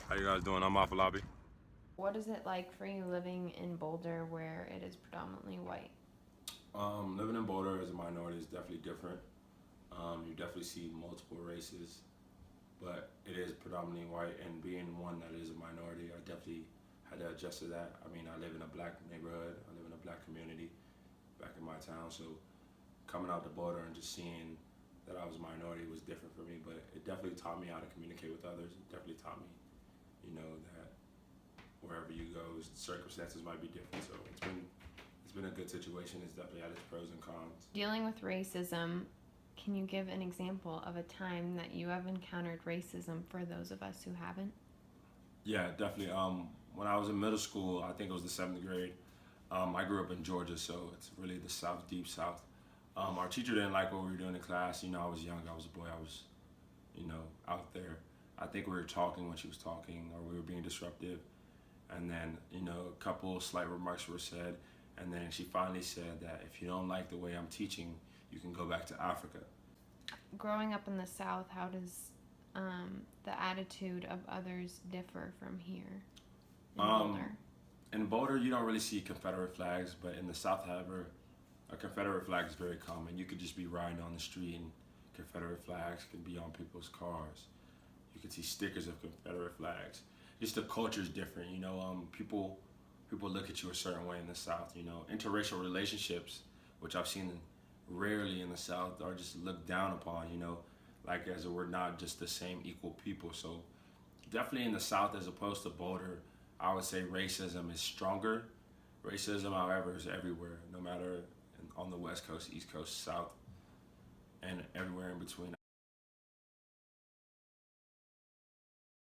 How you guys doing? I'm Afalabi. What is it like for you living in Boulder where it is predominantly white? Living in Boulder as a minority is definitely different. You definitely see multiple races, but it is predominantly white. And being one that is a minority, I definitely had to adjust to that. I mean, I live in a black neighborhood. I live in a black community back in my town. So coming out to Boulder and just seeing that I was a minority was different for me. But it definitely taught me how to communicate with others. It definitely taught me, that wherever you go, circumstances might be different. So it's been a good situation. It's definitely had its pros and cons. Dealing with racism, can you give an example of a time that you have encountered racism for those of us who haven't? Yeah, definitely. When I was in middle school, I think it was the seventh grade. I grew up in Georgia, so it's really the South, deep South. Our teacher didn't like what we were doing in class. I was young. I was a boy. I was, out there. I think we were talking when she was talking, or we were being disruptive. And then, a couple slight remarks were said. And then she finally said that if you don't like the way I'm teaching, you can go back to Africa. Growing up in the South, how does the attitude of others differ from here in Um, Boulder? in Boulder, you don't really see Confederate flags, but in the South, however, a Confederate flag is very common. You could just be riding on the street and Confederate flags could be on people's cars. You could see stickers of Confederate flags. Just the culture is different. People look at you a certain way in the South. Interracial relationships, which I've seen rarely in the South, are just looked down upon. Like as if we're not just the same equal people. So definitely in the South, as opposed to Boulder, I would say racism is stronger. Racism, however, is everywhere, no matter on the West Coast, East Coast, South, and everywhere in between.